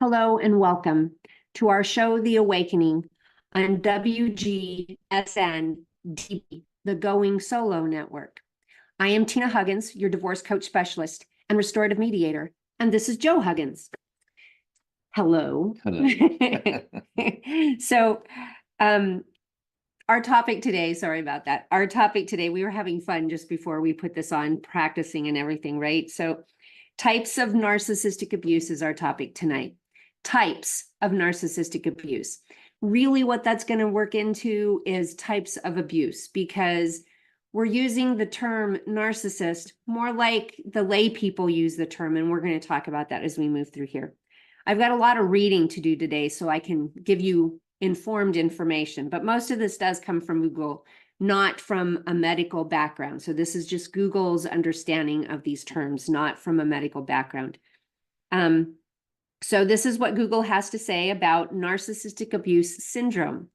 Hello and welcome to our show, The Awakening, on WGSN-DB, the Going Solo Network. I am Tina Huggins, your divorce coach specialist and restorative mediator, and this is Joe Huggins. Hello. Hello. So, our topic today, sorry about that. Our topic today, we were having fun just before we put this on, practicing and everything, right? So, types of narcissistic abuse is our topic tonight. Types of narcissistic abuse. Really what that's going to work into is types of abuse, because we're using the term narcissist more like the lay people use the term, and we're going to talk about that as we move through here. I've got a lot of reading to do today so I can give you informed information, but most of this does come from Google, not from a medical background. So this is just Google's understanding of these terms, not from a medical background. So this is what Google has to say about narcissistic abuse syndrome.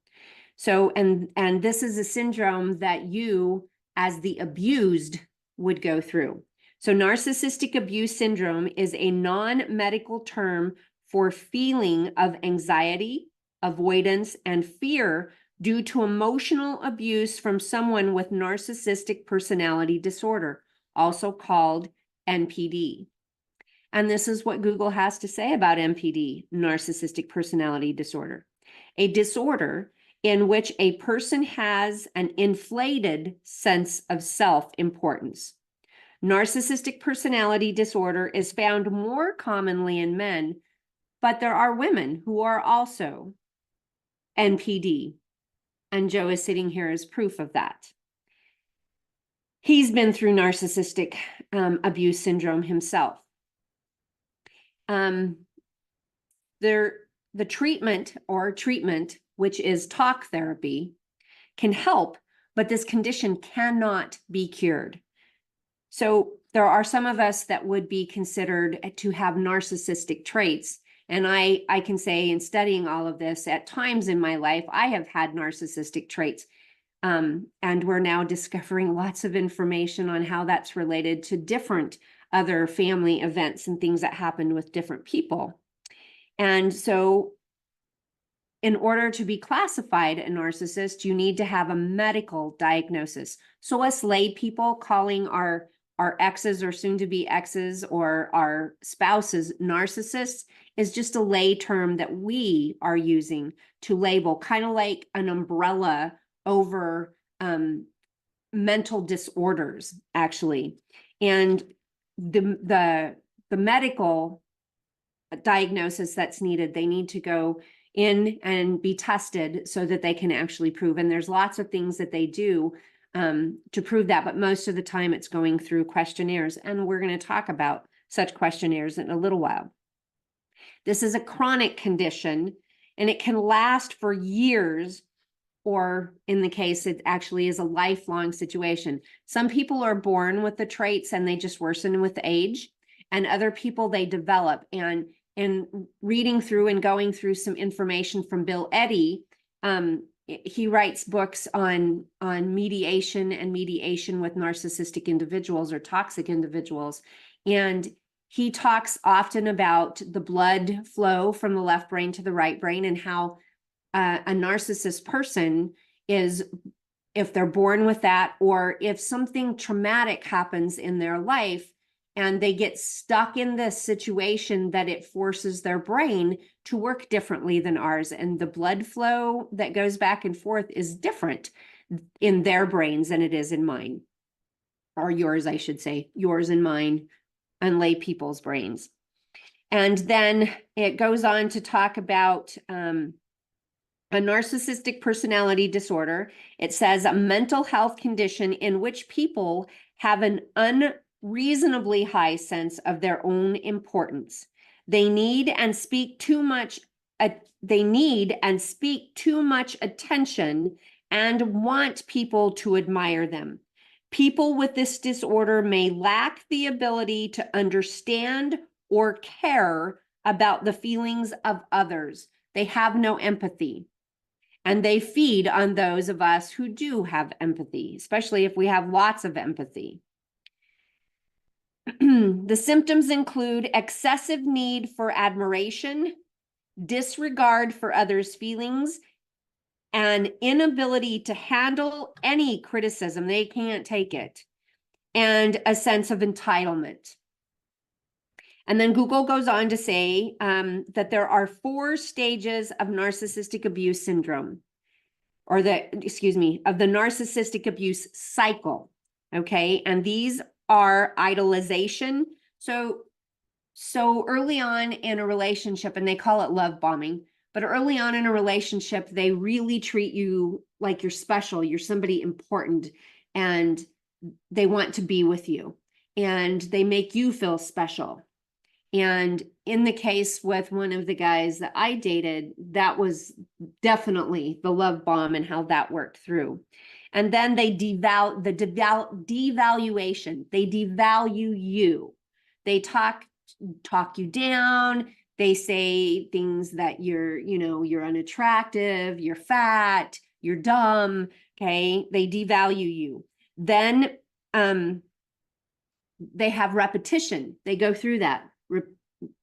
So, and this is a syndrome that you, as the abused, would go through. So narcissistic abuse syndrome is a non-medical term for feeling of anxiety, avoidance, and fear due to emotional abuse from someone with narcissistic personality disorder, also called NPD. And this is what Google has to say about NPD, narcissistic personality disorder. A disorder in which a person has an inflated sense of self-importance. Narcissistic personality disorder is found more commonly in men, but there are women who are also NPD. And Joe is sitting here as proof of that. He's been through narcissistic abuse syndrome himself. The treatment, which is talk therapy, can help, but this condition cannot be cured. So there are some of us that would be considered to have narcissistic traits. And I can say, in studying all of this, at times in my life, I have had narcissistic traits. And we're now discovering lots of information on how that's related to different other family events and things that happened with different people. And so in order to be classified a narcissist, you need to have a medical diagnosis. So us lay people calling our exes or soon-to-be exes or our spouses narcissists is just a lay term that we are using to label, kind of like an umbrella over mental disorders, actually. And the medical diagnosis that's needed, they need to go in and be tested so that they can actually prove. And there's lots of things that they do to prove that, but most of the time it's going through questionnaires. And we're going to talk about such questionnaires in a little while. This is a chronic condition, and it can last for years, or in the case, it actually is a lifelong situation. Some people are born with the traits and they just worsen with age, and other people they develop. And in reading through and going through some information from Bill Eddy, he writes books on mediation and mediation with narcissistic individuals or toxic individuals. And he talks often about the blood flow from the left brain to the right brain, and how a narcissist person is, if they're born with that, or if something traumatic happens in their life and they get stuck in this situation, that it forces their brain to work differently than ours. And the blood flow that goes back and forth is different in their brains than it is in mine, or yours, I should say, yours and mine, and lay people's brains. And then it goes on to talk about a narcissistic personality disorder. It says a mental health condition in which people have an unreasonably high sense of their own importance. They need and speak too much attention and want people to admire them. People with this disorder may lack the ability to understand or care about the feelings of others. They have no empathy. And they feed on those of us who do have empathy, especially if we have lots of empathy. The symptoms include excessive need for admiration, disregard for others' feelings, and inability to handle any criticism. They can't take it. And a sense of entitlement. And then Google goes on to say that there are 4 stages of narcissistic abuse syndrome, or of the narcissistic abuse cycle. Okay. And these are idolization. So early on in a relationship, and they call it love bombing, but early on in a relationship, they really treat you like you're special, you're somebody important, and they want to be with you, and they make you feel special. And in the case with one of the guys that I dated, that was definitely the love bomb and how that worked through. And then they devaluation. They devalue you. They talk you down. They say things that you're unattractive, you're fat, you're dumb. Okay. They devalue you. Then they have repetition. They go through that,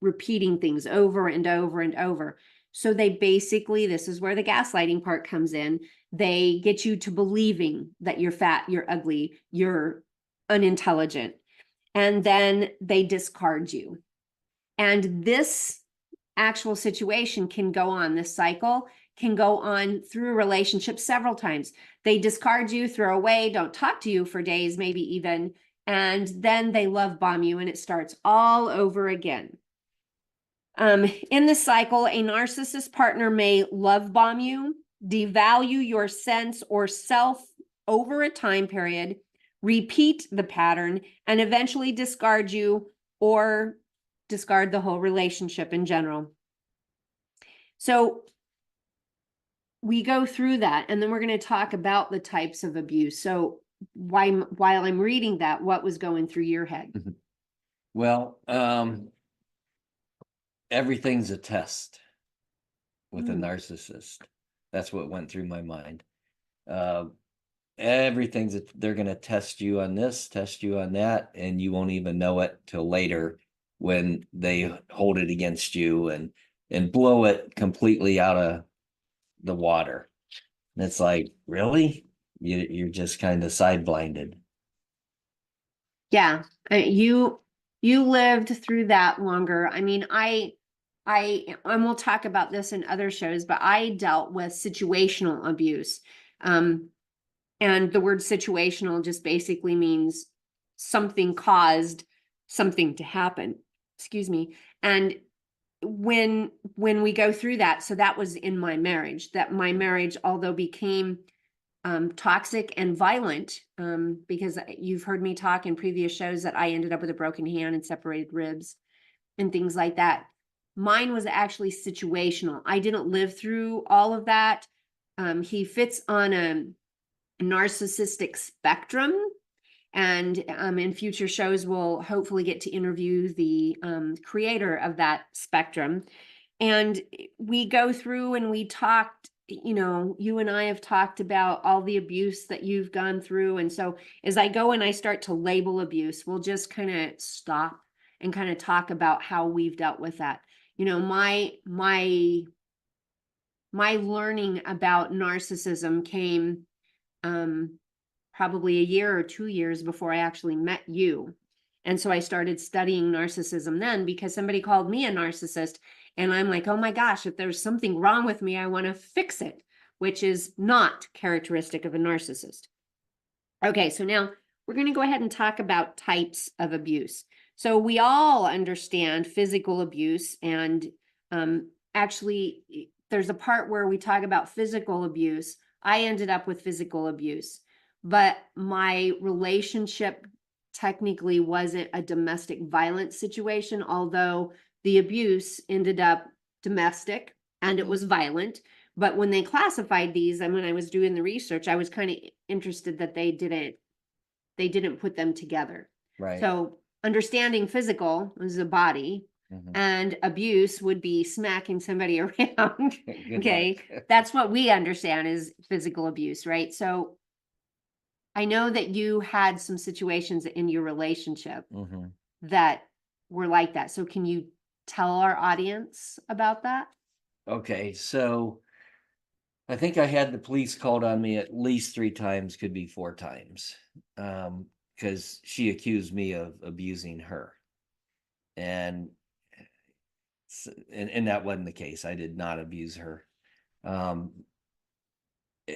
repeating things over and over and over. So they basically, this is where the gaslighting part comes in. They get you to believing that you're fat, you're ugly, you're unintelligent. And then they discard you. And this actual situation can go on, this cycle can go on through a relationship several times. They discard you, throw away, don't talk to you for days, maybe even, and then they love bomb you, and it starts all over again. In the cycle, a narcissist partner may love bomb you, devalue your sense or self over a time period, repeat the pattern, and eventually discard you or discard the whole relationship in general. So we go through that, and then we're going to talk about the types of abuse. So while I'm reading that, what was going through your head? Well, everything's a test with a narcissist. That's what went through my mind. They're going to test you on this, test you on that, and you won't even know it till later when they hold it against you and blow it completely out of the water. And it's like, really? You're just kind of side blinded. Yeah, you lived through that longer. I mean, and we'll talk about this in other shows, but I dealt with situational abuse. And the word situational just basically means something caused something to happen. Excuse me. And when we go through that, so that was in my marriage, that my marriage, although became toxic and violent, because you've heard me talk in previous shows that I ended up with a broken hand and separated ribs and things like that. Mine was actually situational. I didn't live through all of that. He fits on a narcissistic spectrum. And in future shows, we'll hopefully get to interview the creator of that spectrum. And we go through and we talked, you and I have talked about all the abuse that you've gone through. And so as I go and I start to label abuse, we'll just kind of stop and kind of talk about how we've dealt with that. My learning about narcissism came probably a year or 2 years before I actually met you. And so I started studying narcissism then, because somebody called me a narcissist, and I'm like, oh my gosh, if there's something wrong with me, I want to fix it, which is not characteristic of a narcissist. Okay, so now we're going to go ahead and talk about types of abuse. So we all understand physical abuse, and actually there's a part where we talk about physical abuse. I ended up with physical abuse, but my relationship technically wasn't a domestic violence situation, although the abuse ended up domestic and it was violent. But when they classified these, and when I was doing the research, I was kind of interested that they didn't put them together. Right. So understanding physical is a body, and abuse would be smacking somebody around. Okay. That's what we understand is physical abuse, right? So I know that you had some situations in your relationship that were like that. So can you tell our audience about that? Okay, so I think I had the police called on me at least 3 times, could be 4 times, because she accused me of abusing her, and and that wasn't the case. I did not abuse her. Um,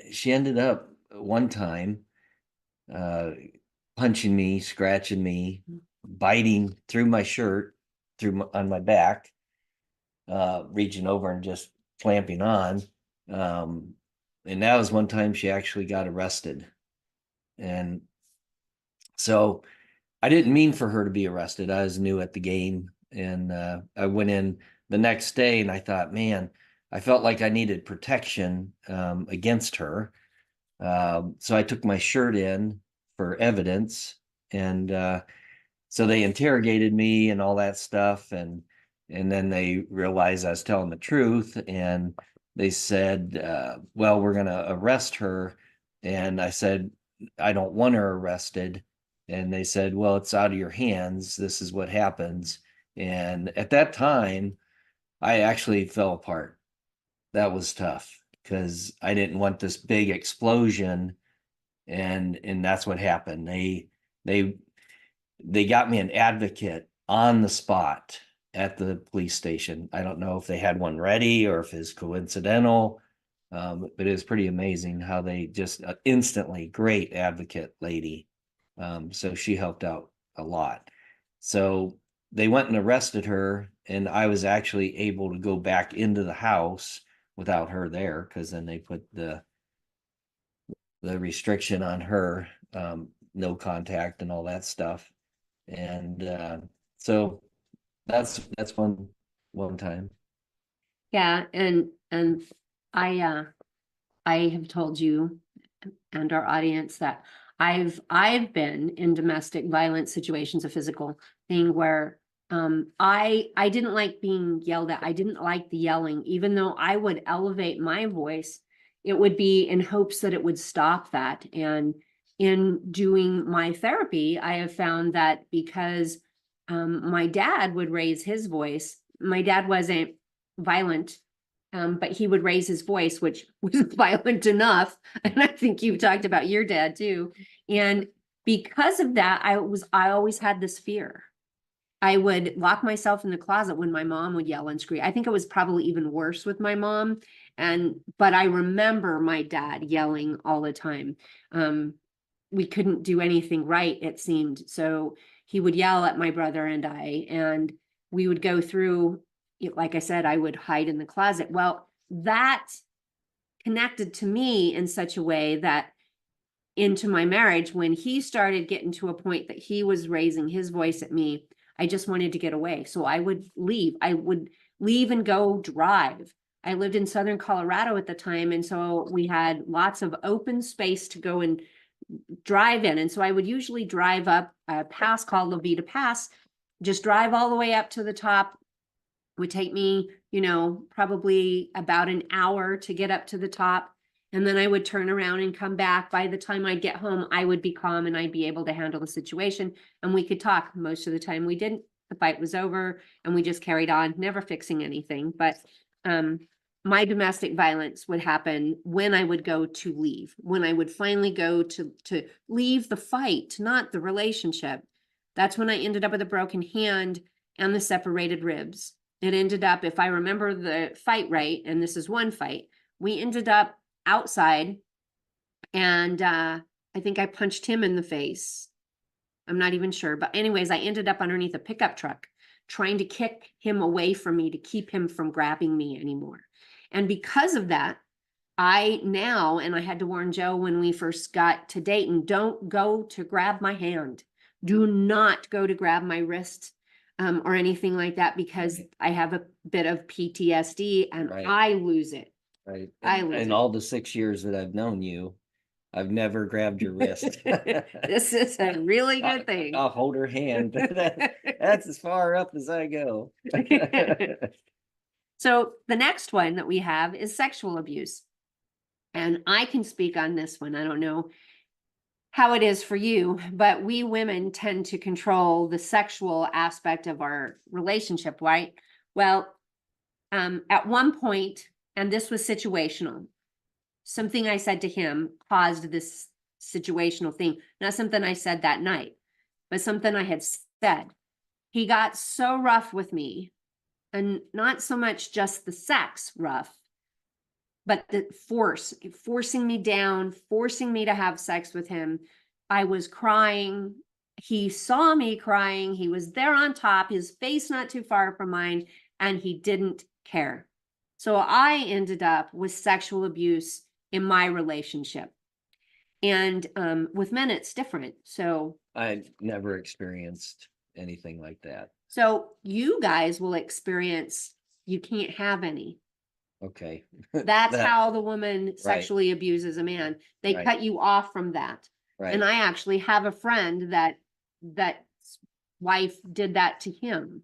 she ended up one time uh, punching me, scratching me, biting through my shirt, on my back, reaching over and just clamping on. Um, and that was one time she actually got arrested. And so I didn't mean for her to be arrested. I was new at the game. And I went in the next day and I thought, man, I felt like I needed protection against her. So I took my shirt in for evidence. And so they interrogated me and all that stuff. And then they realized I was telling the truth. And they said, well, we're going to arrest her. And I said, I don't want her arrested. And they said, well, it's out of your hands. This is what happens. And at that time, I actually fell apart. That was tough because I didn't want this big explosion. And that's what happened. They they got me an advocate on the spot at the police station. I don't know if they had one ready or if it's coincidental, but it was pretty amazing how they just instantly great advocate lady. So she helped out a lot. So they went and arrested her, and I was actually able to go back into the house without her there because then they put the restriction on her, no contact and all that stuff. And so that's one time. Yeah, and I have told you and our audience that I've been in domestic violence situations, a physical thing where I didn't like being yelled at. I didn't like the yelling, even though I would elevate my voice, it would be in hopes that it would stop that. And in doing my therapy, I have found that because my dad would raise his voice, my dad wasn't violent, but he would raise his voice, which was violent enough. And I think you've talked about your dad too. And because of that, I always had this fear. I would lock myself in the closet when my mom would yell and scream. I think it was probably even worse with my mom. But I remember my dad yelling all the time. We couldn't do anything right, it seemed. So he would yell at my brother and I, and we would go through, like I said, I would hide in the closet. Well, that connected to me in such a way that into my marriage, when he started getting to a point that he was raising his voice at me, I just wanted to get away. So I would leave. I would leave and go drive. I lived in Southern Colorado at the time. And so we had lots of open space to go and drive in. And so I would usually drive up a pass called La Vida Pass, just drive all the way up to the top. Would take me, probably about an hour to get up to the top. And then I would turn around and come back. By the time I'd get home, I would be calm and I'd be able to handle the situation. And we could talk. Most of the time we didn't. The fight was over and we just carried on, never fixing anything. But my domestic violence would happen when I would go to leave, when I would finally go to leave the fight, not the relationship. That's when I ended up with a broken hand and the separated ribs. It ended up, if I remember the fight right, and this is one fight, we ended up outside, and I think I punched him in the face. I'm not even sure. But anyways, I ended up underneath a pickup truck trying to kick him away from me to keep him from grabbing me anymore. And because of that, and I had to warn Joe when we first got to Dayton, don't go to grab my hand. Do not go to grab my wrist or anything like that, because I have a bit of PTSD and Right. I lose it. Right. I lose And it. all the 6 years that I've known you, I've never grabbed your wrist. This is a really good thing. I'll hold her hand. That's as far up as I go. So the next one that we have is sexual abuse. And I can speak on this one. I don't know how it is for you, but we women tend to control the sexual aspect of our relationship, right? Well, at one point, and this was situational, something I said to him caused this situational thing, not something I said that night, but something I had said. He got so rough with me, and not so much just the sex rough, but the forcing me down, forcing me to have sex with him. I was crying. He saw me crying. He was there on top, his face not too far from mine, and he didn't care. So I ended up with sexual abuse in my relationship. And with men, it's different. So I never experienced anything like that. so you guys will experience, you can't have any. Okay. That's That- how the woman sexually abuses a man. They Right. cut you off from that. Right. And I actually have a friend that wife did that to him.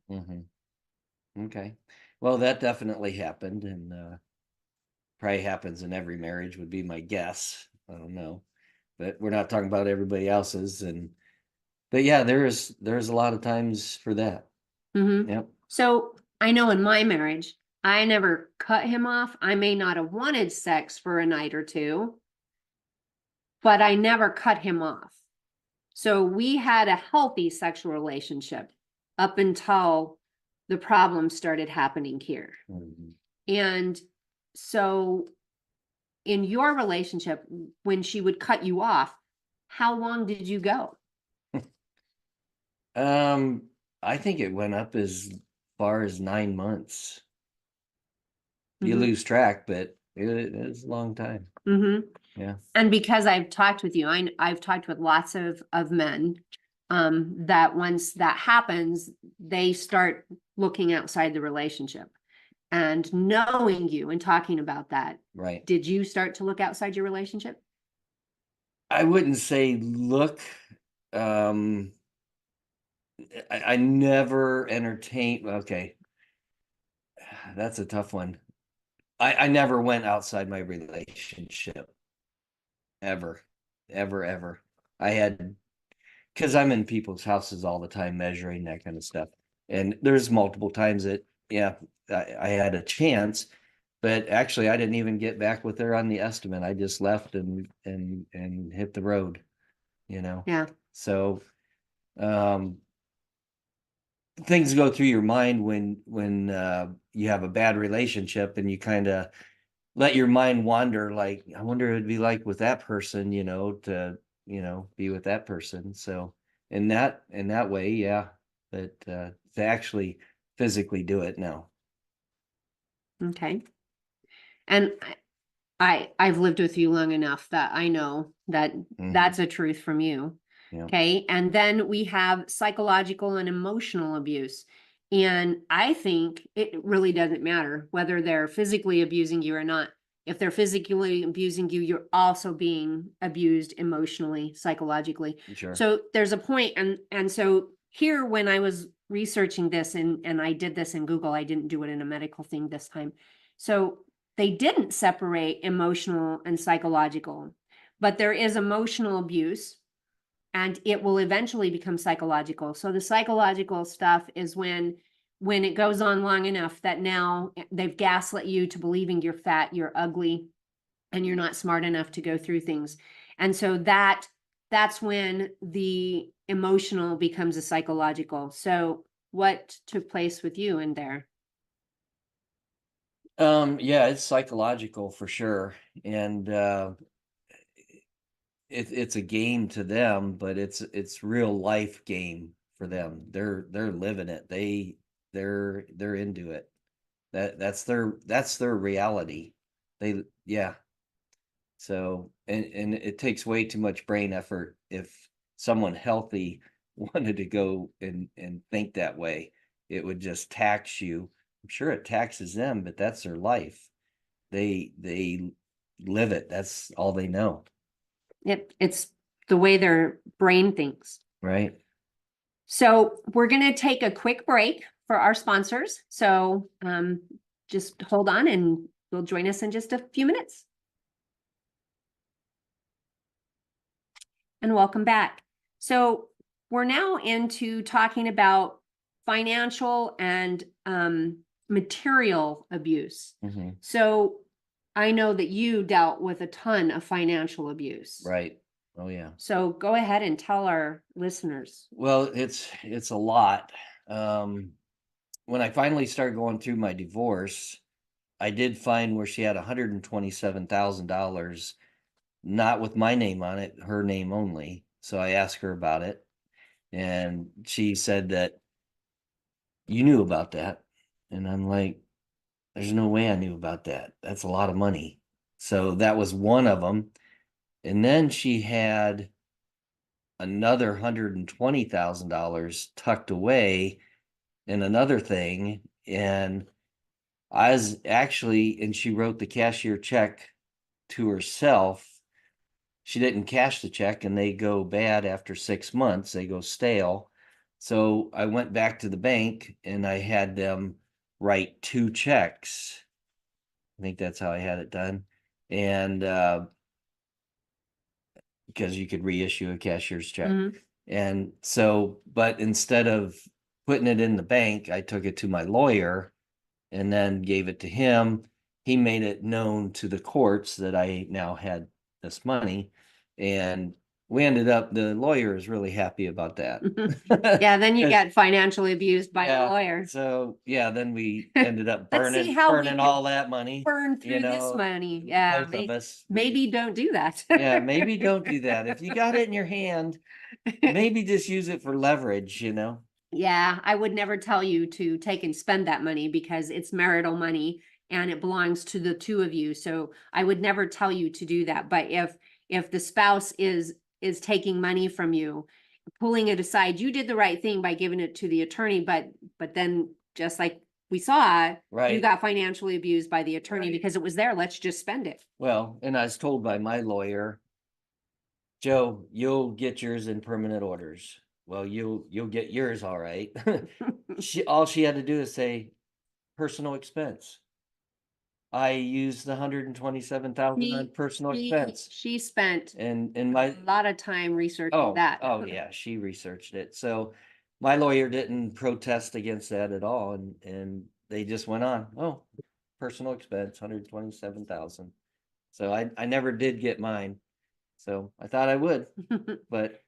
Okay. Well, that definitely happened, and probably happens in every marriage would be my guess. I don't know, but we're not talking about everybody else's. But yeah, there's a lot of times for that. Yep. So I know in my marriage, I never cut him off. I may not have wanted sex for a night or two, but I never cut him off. So we had a healthy sexual relationship up until the problems started happening here. And so in your relationship, when she would cut you off, how long did you go? I think it went up as far as 9 months. You lose track, but it is a long time. Yeah. And because I've talked with you, I've talked with lots of men, that once that happens, they start looking outside the relationship and knowing you and talking about that. Right. Did you start to look outside your relationship? I wouldn't say look. I never entertained. Okay. That's a tough one. I never went outside my relationship. Ever. I had, because I'm in people's houses all the time measuring that kind of stuff. And there's multiple times that, yeah, I had a chance, but actually I didn't even get back with her on the estimate. I just left and hit the road, Yeah. So things go through your mind when you have a bad relationship, and you kind of let your mind wander, like, I wonder what it'd be like with that person, to be with that person. So in that way, yeah, but to actually physically do it, no. Okay. And I've lived with you long enough that I know that that's a truth from you. Yeah. Okay. And then we have psychological and emotional abuse. And I think it really doesn't matter whether they're physically abusing you or not. If they're physically abusing you, you're also being abused emotionally, psychologically. Sure. So there's a point, and so here, when I was researching this, and I did this in Google, I didn't do it in a medical thing this time. So they didn't separate emotional and psychological, but there is emotional abuse, and it will eventually become psychological. So the psychological stuff is when it goes on long enough that now they've gaslit you to believing you're fat, you're ugly, and you're not smart enough to go through things. And so that's when the emotional becomes a psychological. So what took place with you in there? Yeah, it's psychological for sure. And it's a game to them, but it's real life game for them. They're living it. They're into it. That's their reality. Yeah. So, and it takes way too much brain effort if someone healthy wanted to go and think that way. It would just tax you. I'm sure it taxes them, but that's their life. They live it. That's all they know. It's the way their brain thinks. Right. So we're going to take a quick break for our sponsors. So just hold on, and you'll join us in just a few minutes. And welcome back. So we're now into talking about financial and material abuse. Mhm. So I know that you dealt with a ton of financial abuse. Right. Oh, yeah. So go ahead and tell our listeners. Well, it's a lot. When I finally started going through my divorce, I did find where she had $127,000, not with my name on it, her name only. So I asked her about it, and she said that you knew about that. And I'm like, there's no way I knew about that. That's a lot of money. So that was one of them. And then she had another $120,000 tucked away in another thing. And I was actually, and she wrote the cashier check to herself. She didn't cash the check, and they go bad after 6 months. They go stale. So I went back to the bank and I had them write 2 checks. I think that's how I had it done. And because you could reissue a cashier's check. Mhm. And so, but instead of putting it in the bank, I took it to my lawyer and then gave it to him. He made it known to the courts that I now had this money. And we ended up, the lawyer is really happy about that. Yeah, then you 'Cause- get financially abused by a yeah, lawyer. So yeah, then we ended up Let's see burning how we burning can all that money. Burn through this money. Yeah, Both of us. maybe don't do that. Yeah, maybe don't do that. If you got it in your hand, maybe just use it for leverage, Yeah, I would never tell you to take and spend that money because it's marital money and it belongs to the two of you. So I would never tell you to do that. But if the spouse is taking money from you, pulling it aside, you did the right thing by giving it to the attorney, but then just like we saw, you Right. got financially abused by the attorney Right. because it was there. Let's just spend it. Well, and I was told by my lawyer, Joe, you'll get yours in permanent orders. Well, you'll get yours, all right. All she had to do is say personal expense. I used the 127,000 on personal expense. She spent And a my lot of time researching that. oh yeah, she researched it. So my lawyer didn't protest against that at all, and they just went on. Oh, personal expense, 127,000. So I never did get mine. So I thought I would, but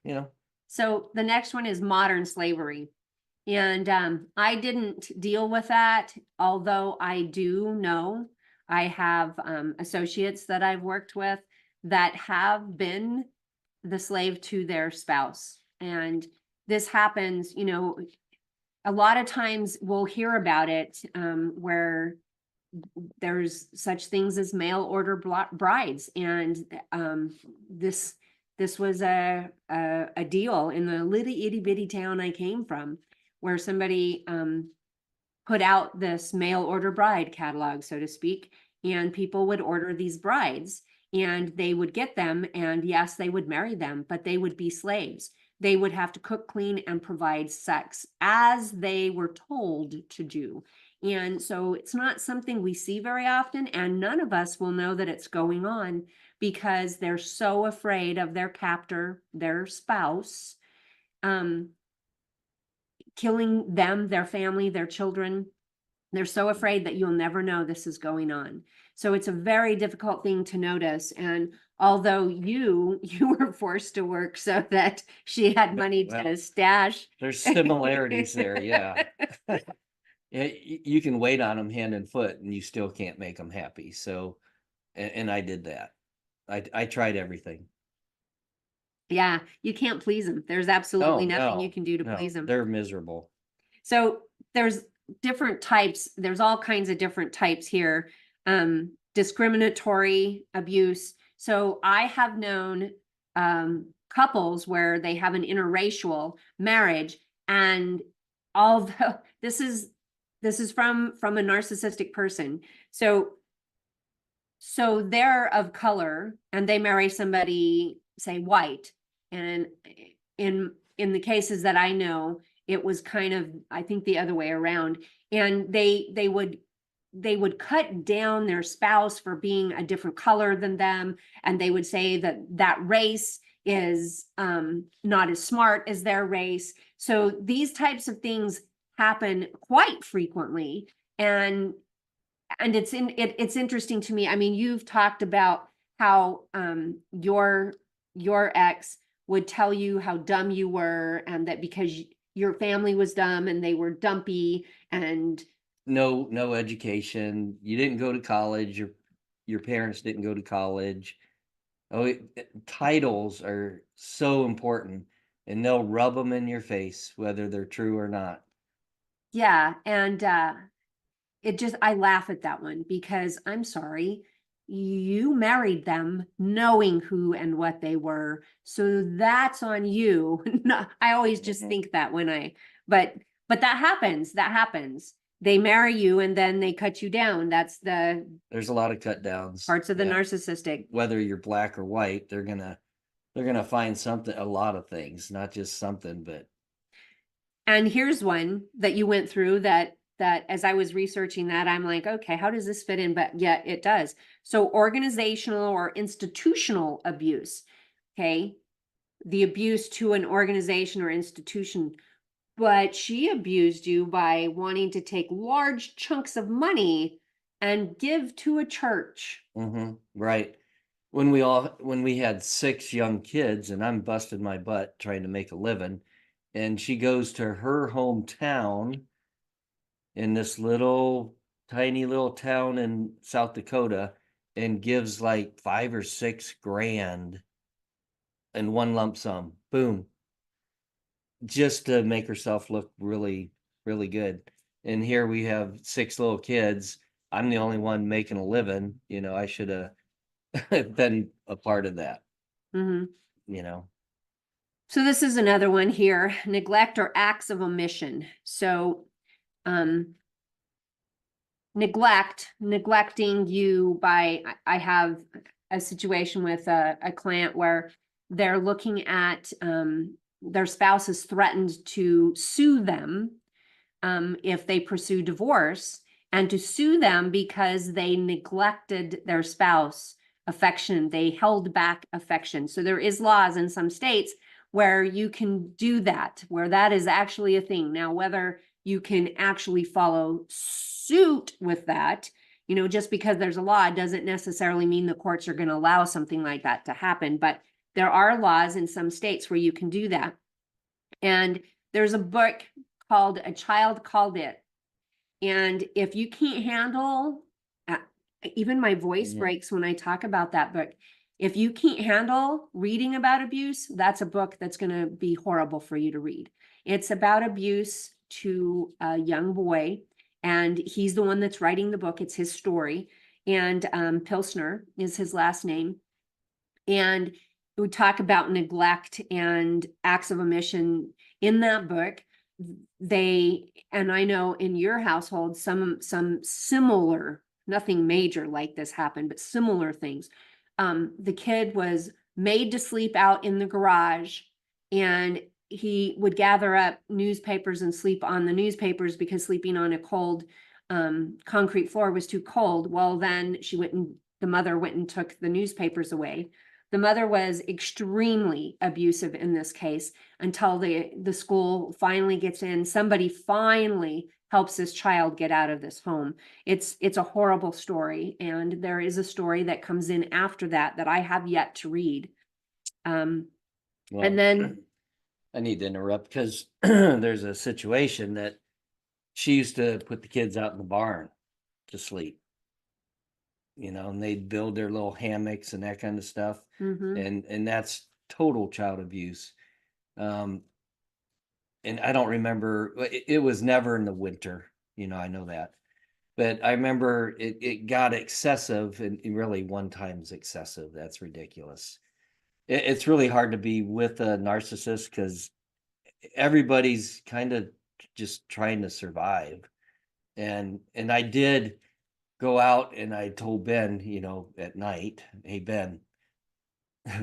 So the next one is modern slavery. And I didn't deal with that, although I do know I have associates that I've worked with that have been the slave to their spouse. And this happens, a lot of times we'll hear about it where there's such things as mail order brides. And this was a deal in the little itty bitty town I came from, where somebody put out this mail order bride catalog, so to speak, and people would order these brides and they would get them, and yes, they would marry them, but they would be slaves. They would have to cook, clean, and provide sex as they were told to do. And so it's not something we see very often, and none of us will know that it's going on because they're so afraid of their captor, their spouse, killing them, their family, their children. They're so afraid that you'll never know this is going on. So it's a very difficult thing to notice. And although you were forced to work so that she had money to stash. There's similarities there, yeah. You can wait on them hand and foot and you still can't make them happy. So, and I did that. I tried everything. Yeah, you can't please them. There's absolutely nothing you can do to please them. They're miserable. So there's different types. There's all kinds of different types here. Discriminatory abuse. So I have known couples where they have an interracial marriage, and although this is from a narcissistic person. So they're of color and they marry somebody, say, white. And in the cases that I know, it was kind of, I think, the other way around. And they would cut down their spouse for being a different color than them. And they would say that race is not as smart as their race. So these types of things happen quite frequently. And it's interesting to me. I mean, you've talked about how your ex would tell you how dumb you were, and that because your family was dumb and they were dumpy and no education. You didn't go to college. Your parents didn't go to college. Titles are so important, and they'll rub them in your face whether they're true or not. yeah, and I laugh at that one because I'm sorry, you married them knowing who and what they were. So that's on you. No, I always just think that but that happens. That happens. They marry you and then they cut you down. That's There's a lot of cut downs. parts of the narcissistic. Whether you're black or white, they're gonna find something, a lot of things, not just something, but. And here's one that you went through that as I was researching that, I'm like, okay, how does this fit in? But yet it does. So organizational or institutional abuse, okay? The abuse to an organization or institution, but she abused you by wanting to take large chunks of money and give to a church. Right. When we had 6 young kids and I'm busting my butt trying to make a living, and she goes to her hometown in this tiny little town in South Dakota and gives like 5 or 6 grand in one lump sum, boom, just to make herself look really, really good. And here we have 6 little kids. I'm the only one making a living. I should have been a part of that. So this is another one here: neglect or acts of omission. So neglecting you by, I have a situation with a client where they're looking at their spouse has threatened to sue them if they pursue divorce, and to sue them because they neglected their spouse affection. They held back affection. So there is laws in some states where you can do that, where that is actually a thing. Now, whether you can actually follow suit with that, just because there's a law doesn't necessarily mean the courts are going to allow something like that to happen. But there are laws in some states where you can do that. And there's a book called A Child Called It. And if you can't handle, even my voice breaks when I talk about that book. If you can't handle reading about abuse, that's a book that's going to be horrible for you to read. It's about abuse to a young boy, and he's the one that's writing the book. It's his story. And Pilsner is his last name. And we talk about neglect and acts of omission in that book. And I know in your household, some similar, nothing major like this happened, but similar things. The kid was made to sleep out in the garage, and he would gather up newspapers and sleep on the newspapers because sleeping on a cold concrete floor was too cold. Well, then the mother went and took the newspapers away. The mother was extremely abusive in this case until the school finally gets in. Somebody finally helps this child get out of this home. It's a horrible story. And there is a story that comes in after that I have yet to read. And then I need to interrupt because there's a situation that she used to put the kids out in the barn to sleep. And they'd build their little hammocks and that kind of stuff. And that's total child abuse. And I don't remember, it was never in the winter, I know that. But I remember it got excessive, and really one time's excessive. That's ridiculous. It's really hard to be with a narcissist because everybody's kind of just trying to survive. And I did go out and I told Ben, at night, hey, Ben,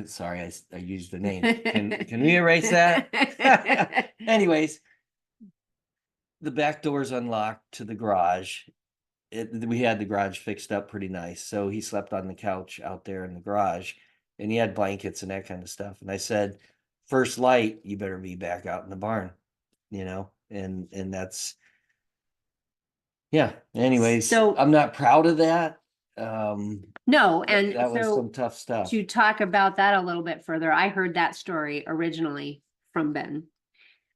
sorry, I used the name. Can we erase that? Anyways, the back door's unlocked to the garage. We had the garage fixed up pretty nice. So he slept on the couch out there in the garage, and he had blankets and that kind of stuff. And I said, first light, you better be back out in the barn, and that's, Yeah, anyways, So- I'm not proud of that. No, and That was so some tough stuff. to talk about that a little bit further, I heard that story originally from Ben.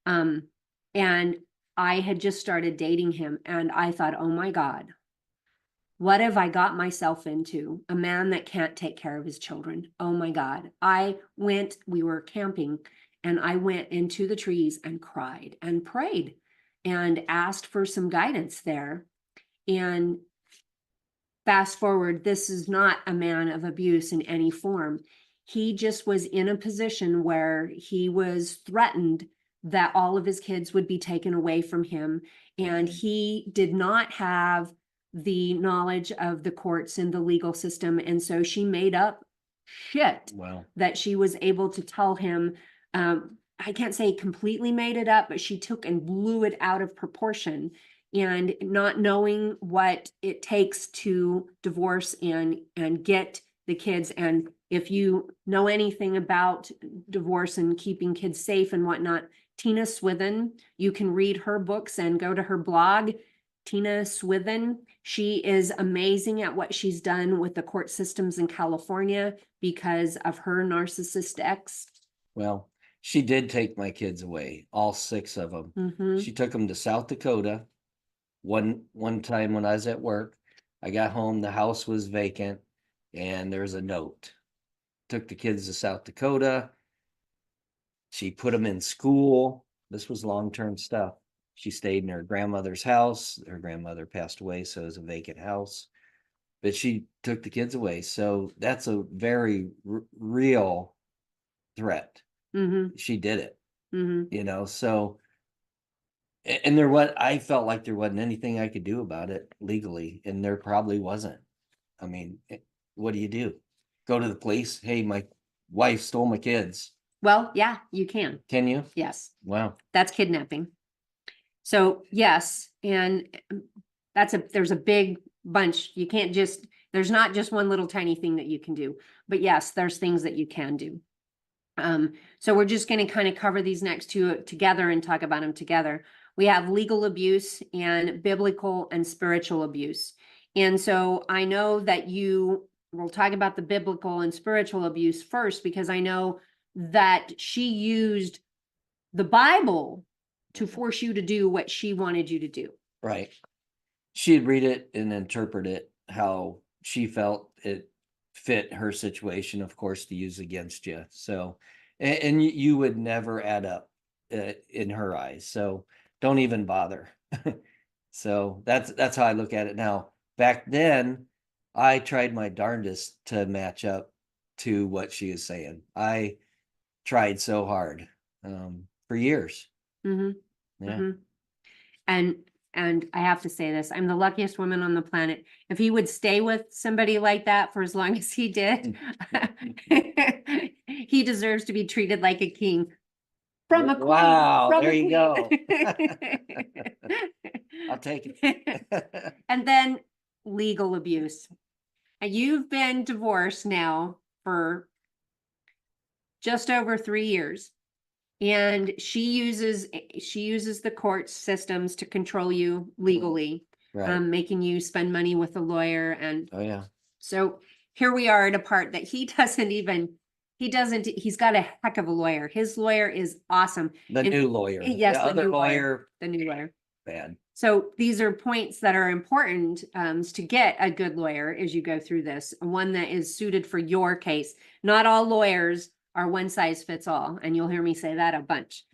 And I had just started dating him and I thought, oh my God, what have I got myself into? A man that can't take care of his children. Oh my God. We were camping and I went into the trees and cried and prayed and asked for some guidance there. And fast forward, this is not a man of abuse in any form. He just was in a position where he was threatened that all of his kids would be taken away from him. And he did not have the knowledge of the courts and the legal system. And so she made up shit Wow. that she was able to tell him. I can't say completely made it up, but she took and blew it out of proportion. And not knowing what it takes to divorce and get the kids. And if you know anything about divorce and keeping kids safe and whatnot, Tina Swithin, you can read her books and go to her blog. Tina Swithin, she is amazing at what she's done with the court systems in California because of her narcissist ex. Well, she did take my kids away, all 6 of them. Mhm. She took them to South Dakota. One time when I was at work, I got home, the house was vacant, and there's a note. Took the kids to South Dakota. She put them in school. This was long-term stuff. She stayed in her grandmother's house. Her grandmother passed away, so it was a vacant house. But she took the kids away. So that's a very real threat. Mhm. She did it, Mhm. you know, so. And I felt like there wasn't anything I could do about it legally, and there probably wasn't. I mean, what do you do? Go to the police? Hey, my wife stole my kids. Well, yeah, you can. Can you? Yes. Wow. That's kidnapping. So yes, and there's a big bunch. You can't just, there's not just one little tiny thing that you can do, but yes, there's things that you can do. So we're just going to kind of cover these next two together and talk about them together. We have legal abuse and biblical and spiritual abuse. And so I know that we'll talk about the biblical and spiritual abuse first, because I know that she used the Bible to force you to do what she wanted you to do. Right. She'd read it and interpret it how she felt it fit her situation, of course, to use against you. So, and you would never add up in her eyes. So don't even bother. So that's how I look at it now. Back then, I tried my darndest to match up to what she is saying. I tried so hard for years. Mm-hmm. Yeah. Mm-hmm. And I have to say this, I'm the luckiest woman on the planet. If he would stay with somebody like that for as long as he did, he deserves to be treated like a king. From a queen. Wow, From there a you go. queen. I'll take it. And then legal abuse. And you've been divorced now for just over 3 years. And she uses the court systems to control you legally, Right. making you spend money with a lawyer. And Oh yeah. so here we are at a part that he's got a heck of a lawyer. His lawyer is awesome. The new lawyer. Yes, the the other new lawyer. The new lawyer. Bad. So these are points that are important to get a good lawyer as you go through this, one that is suited for your case. Not all lawyers are one size fits all, and you'll hear me say that a bunch.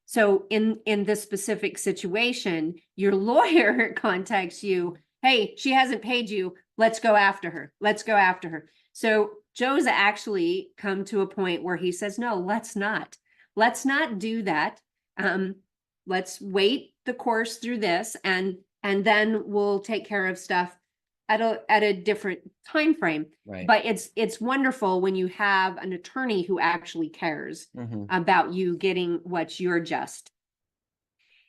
So in this specific situation, your lawyer contacts you, hey, she hasn't paid you, let's go after her. Let's go after her. So Joe's actually come to a point where he says, no, let's not do that. Let's wait the course through this, and then we'll take care of stuff at a different time frame. Right. But it's wonderful when you have an attorney who actually cares about you getting what you're just.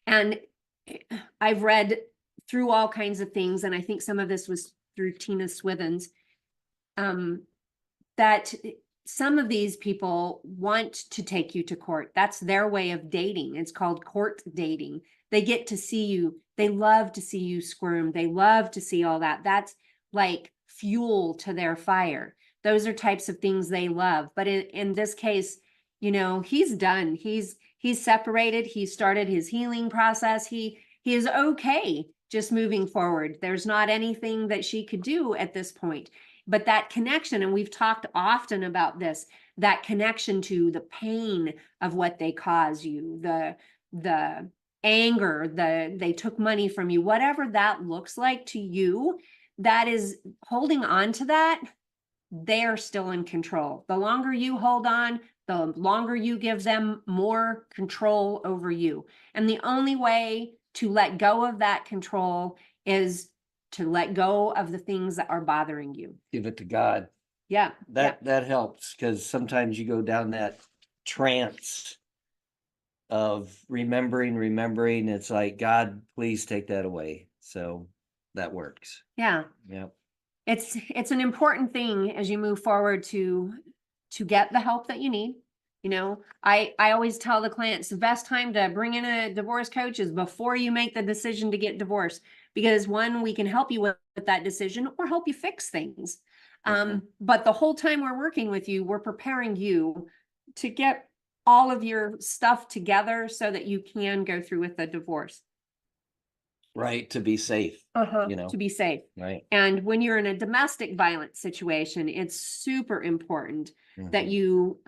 And I've read through all kinds of things, and I think some of this was through Tina Swithin's, that some of these people want to take you to court. That's their way of dating. It's called court dating. They get to see you. They love to see you squirm. They love to see all that. That's like fuel to their fire. Those are types of things they love. But in this case, you know, he's done. He's separated. He started his healing process. He is okay just moving forward. There's not anything that she could do at this point. But that connection, and we've talked often about this, that connection to the pain of what they cause you, the anger, they took money from you, whatever that looks like to you, that is holding on to that, they're still in control. The longer you hold on, the longer you give them more control over you. And the only way to let go of that control is to let go of the things that are bothering you. Give it to God. Yeah. That helps, because sometimes you go down that trance of remembering. It's like, God, please take that away. So that works. Yeah. Yeah. It's an important thing as you move forward to get the help that you need. You know, I always tell the clients the best time to bring in a divorce coach is before you make the decision to get divorced, because one, we can help you with that decision or help you fix things. But the whole time we're working with you, we're preparing you to get all of your stuff together so that you can go through with the divorce. Right. To be safe, you know, to be safe. right. And when you're in a domestic violence situation, it's super important that you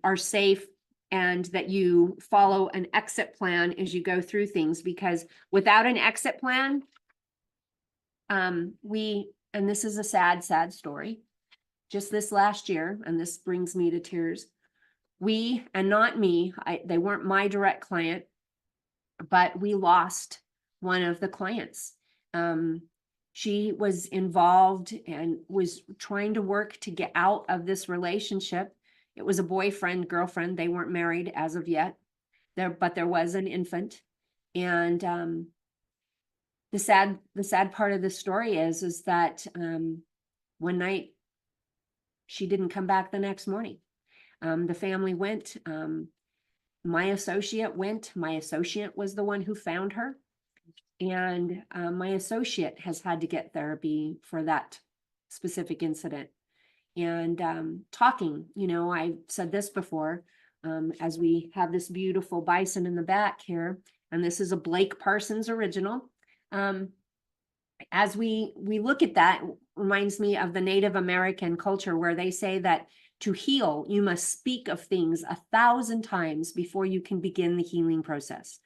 are safe and that you follow an exit plan as you go through things, because without an exit plan, and this is a sad, sad story, just this last year, and this brings me to tears. We, and not me, they weren't my direct client, but we lost one of the clients. She was involved and was trying to work to get out of this relationship. It was a boyfriend, girlfriend. They weren't married as of yet, but there was an infant. And the sad part of the story is that one night she didn't come back the next morning. The family went. My associate went. My associate was the one who found her. And my associate has had to get therapy for that specific incident. And talking, you know, I said this before, as we have this beautiful bison in the back here, and this is a Blake Parsons original. As we look at that, reminds me of the Native American culture, where they say that to heal, you must speak of things 1,000 times before you can begin the healing process.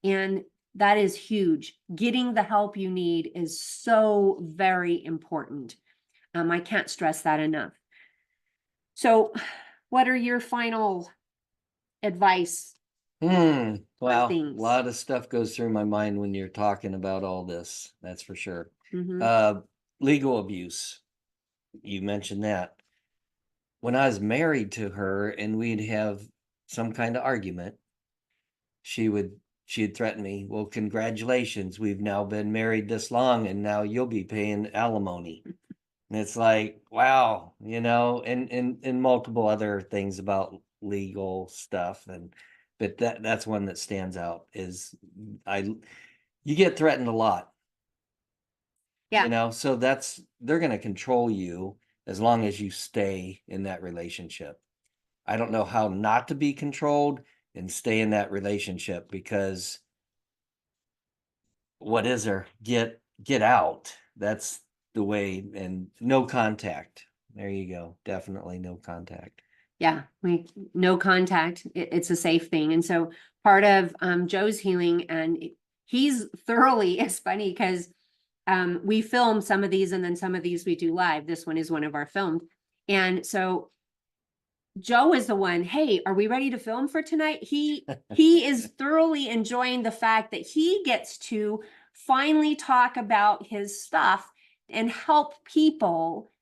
And that is huge. Getting the help you need is so very important. I can't stress that enough. So what are your final advice? Well, a things? lot of stuff goes through my mind when you're talking about all this. That's for sure. Legal abuse. You mentioned that. When I was married to her and we'd have some kind of argument, she'd threaten me, well, congratulations, we've now been married this long and now you'll be paying alimony. And it's like, wow, you know, and multiple other things about legal stuff. But that's one that stands out is you get threatened a lot. Yeah. You know, so they're going to control you as long as you stay in that relationship. I don't know how not to be controlled and stay in that relationship, because what is there? Get out. That's the way. And no contact. There you go. Definitely no contact. Yeah, no contact. It's a safe thing. And so part of Joe's healing, and he's thoroughly, it's funny because we film some of these and then some of these we do live. This one is one of our filmed. And so Joe is the one, hey, are we ready to film for tonight? He is thoroughly enjoying the fact that he gets to finally talk about his stuff and help people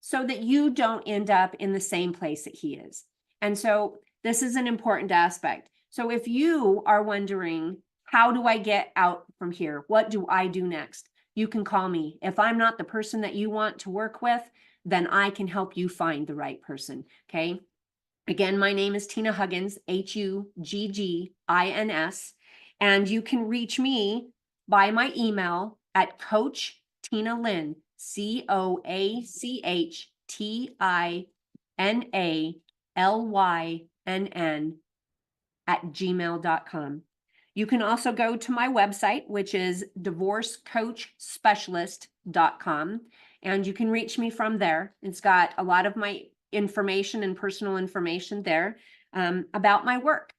so that you don't end up in the same place that he is. And so this is an important aspect. So if you are wondering, how do I get out from here? What do I do next? You can call me. If I'm not the person that you want to work with, then I can help you find the right person. Okay. Again, my name is Tina Huggins, Huggins. And you can reach me by my email at Coach Tina Lynn, CoachTinaLynn @gmail.com. You can also go to my website, which is divorcecoachspecialist.com, and you can reach me from there. It's got a lot of my information and personal information there about my work.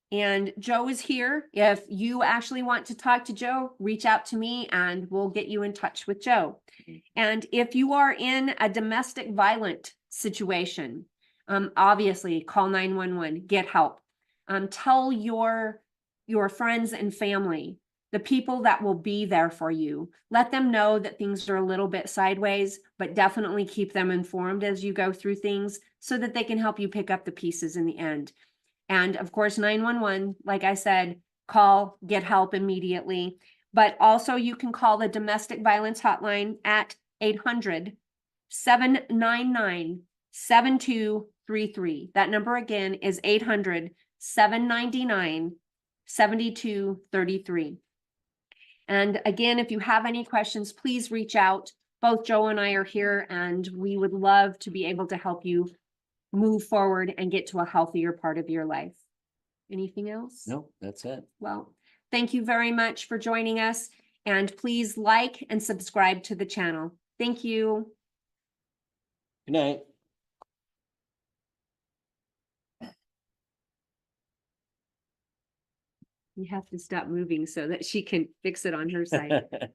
And Joe is here. If you actually want to talk to Joe, reach out to me and we'll get you in touch with Joe. And if you are in a domestic violent situation, obviously call 911, get help. Tell your friends and family, the people that will be there for you. Let them know that things are a little bit sideways, but definitely keep them informed as you go through things so that they can help you pick up the pieces in the end. And of course, 911, like I said, call, get help immediately. But also you can call the domestic violence hotline at 800-799-7233. That number again is 800-799-7233. And again, if you have any questions, please reach out. Both Joe and I are here, and we would love to be able to help you move forward and get to a healthier part of your life. Anything else? No, that's it. Well, thank you very much for joining us, and please like and subscribe to the channel. Thank you. Good night. You have to stop moving so that she can fix it on her side.